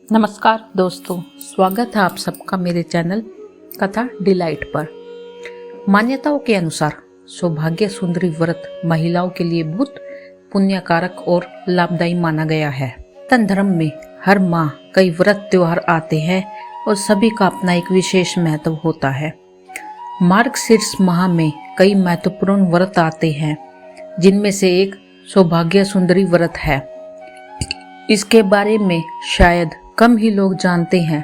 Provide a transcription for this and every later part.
नमस्कार दोस्तों, स्वागत है आप सबका मेरे चैनल कथा डिलाइट पर। मान्यताओं के अनुसार सौभाग्य सुंदरी व्रत महिलाओं के लिए बहुत पुण्यकारक और लाभदायी माना गया है। सनातन धर्म में हर माह कई व्रत त्योहार आते हैं और सभी का अपना एक विशेष महत्व होता है। मार्गशीर्ष माह में कई महत्वपूर्ण व्रत आते हैं, जिनमें से एक सौभाग्य सुंदरी व्रत है। इसके बारे में शायद कम ही लोग जानते हैं,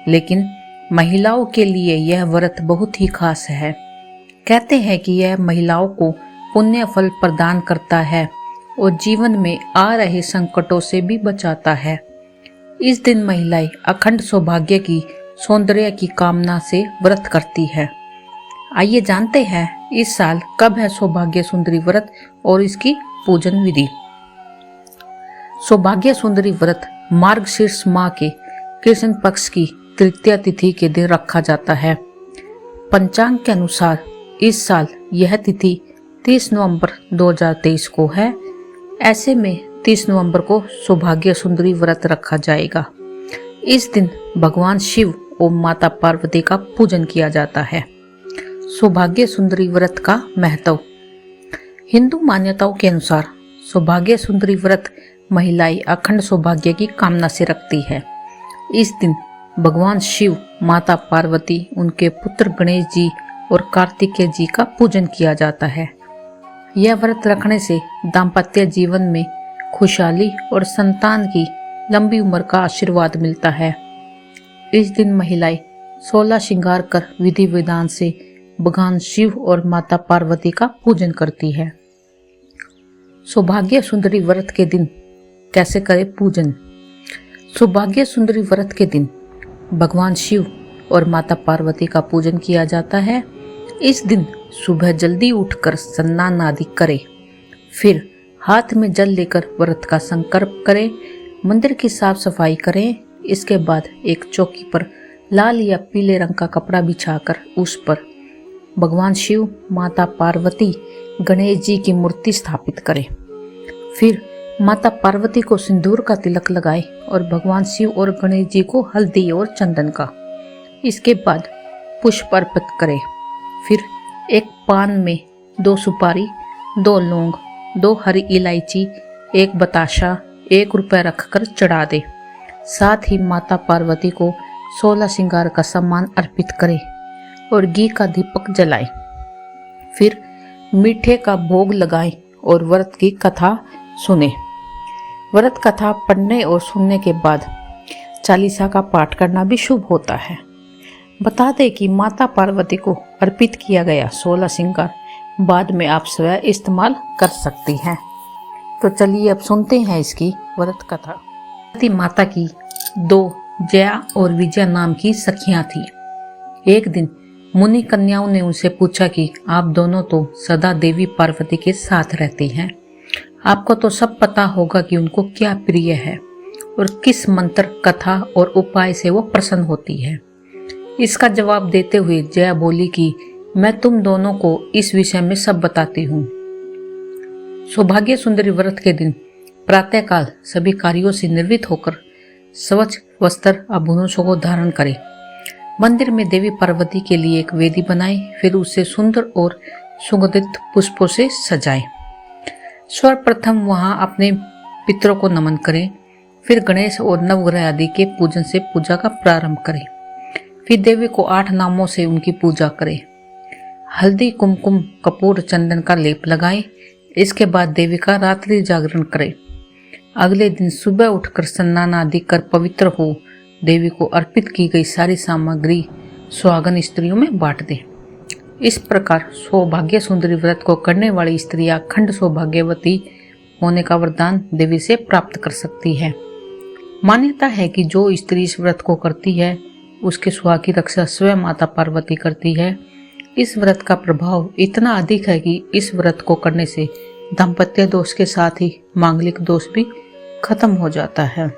लेकिन महिलाओं के लिए यह व्रत बहुत ही खास है। कहते हैं कि यह महिलाओं को पुण्य फल प्रदान करता है और जीवन में आ रहे संकटों से भी बचाता है। इस दिन महिलाएं अखंड सौभाग्य की सौंदर्य की कामना से व्रत करती है। आइए जानते हैं इस साल कब है सौभाग्य सुंदरी व्रत और इसकी पूजन विधि। सौभाग्य सुंदरी व्रत मार्गशीर्ष माह के कृष्ण पक्ष की तृतीया तिथि के दिन रखा जाता है। पंचांग के अनुसार इस साल यह तिथि 30 नवंबर 2023 को है। ऐसे में 30 नवंबर को सौभाग्य सुंदरी व्रत रखा जाएगा। इस दिन भगवान शिव और माता पार्वती का पूजन किया जाता है। सौभाग्य सुंदरी व्रत का महत्व। हिंदू मान्यताओं के अनुसार सौभाग्य सुंदरी व्रत महिलाएं अखंड सौभाग्य की कामना से रखती है। इस दिन भगवान शिव, माता पार्वती, उनके पुत्र गणेश जी और कार्तिकेय जी का पूजन किया जाता है। यह व्रत रखने से दाम्पत्य जीवन में खुशहाली और संतान की लंबी उम्र का आशीर्वाद मिलता है। इस दिन महिलाएं 16 श्रृंगार कर विधि विधान से भगवान शिव और माता पार्वती का पूजन करती है। सौभाग्य सुंदरी व्रत के दिन कैसे करें पूजन। सौभाग्य सुंदरी व्रत के दिन भगवान शिव और माता पार्वती का पूजन किया जाता है। इस दिन सुबह जल्दी उठकर स्नान आदि करें, फिर हाथ में जल लेकर व्रत का संकल्प करें, मंदिर की साफ सफाई करें। इसके बाद एक चौकी पर लाल या पीले रंग का कपड़ा बिछाकर उस पर भगवान शिव, माता पार्वती, गणेश जी की मूर्ति स्थापित करें। फिर माता पार्वती को सिंदूर का तिलक लगाएं और भगवान शिव और गणेश जी को हल्दी और चंदन का। इसके बाद पुष्प अर्पित करें। फिर एक पान में 2 सुपारी, 2 लौंग, 2 हरी इलायची, 1 बताशा, 1 रुपया रखकर चढ़ा दे। साथ ही माता पार्वती को 16 श्रृंगार का सामान अर्पित करें और घी का दीपक जलाएं। फिर मीठे का भोग लगाएं और व्रत की कथा सुने। व्रत कथा पढ़ने और सुनने के बाद चालीसा का पाठ करना भी शुभ होता है। बता दें कि माता पार्वती को अर्पित किया गया 16 श्रृंगार बाद में आप स्वयं इस्तेमाल कर सकती हैं। तो चलिए अब सुनते हैं इसकी व्रत कथा। पार्वती माता की 2 जया और विजया नाम की सखियां थी। एक दिन मुनि कन्याओं ने उनसे पूछा कि आप दोनों तो सदा देवी पार्वती के साथ रहती हैं, आपको तो सब पता होगा कि उनको क्या प्रिय है और किस मंत्र, कथा और उपाय से वो प्रसन्न होती है। इसका जवाब देते हुए जया बोली कि मैं तुम दोनों को इस विषय में सब बताती हूँ। सौभाग्य सुंदरी व्रत के दिन प्रातःकाल सभी कार्यों से निवृत्त होकर स्वच्छ वस्त्र आभूषणों को धारण करें। मंदिर में देवी पार्वती के लिए एक वेदी बनाएं, फिर उसे सुंदर और सुगंधित पुष्पों से सजाएं। सर्वप्रथम वहां अपने पितरों को नमन करें, फिर गणेश और नवग्रह आदि के पूजन से पूजा का प्रारंभ करें। फिर देवी को 8 नामों से उनकी पूजा करें। हल्दी, कुमकुम, कपूर, चंदन का लेप लगाएं। इसके बाद देवी का रात्रि जागरण करें। अगले दिन सुबह उठकर स्नान आदि कर पवित्र हो देवी को अर्पित की गई सारी सामग्री सुहागन स्त्रियों में बांट दें। इस प्रकार सौभाग्य सुंदरी व्रत को करने वाली स्त्रियां अखंड सौभाग्यवती होने का वरदान देवी से प्राप्त कर सकती है। मान्यता है कि जो स्त्री इस व्रत को करती है उसके सुहाग की रक्षा स्वयं माता पार्वती करती है। इस व्रत का प्रभाव इतना अधिक है कि इस व्रत को करने से दाम्पत्य दोष के साथ ही मांगलिक दोष भी खत्म हो जाता है।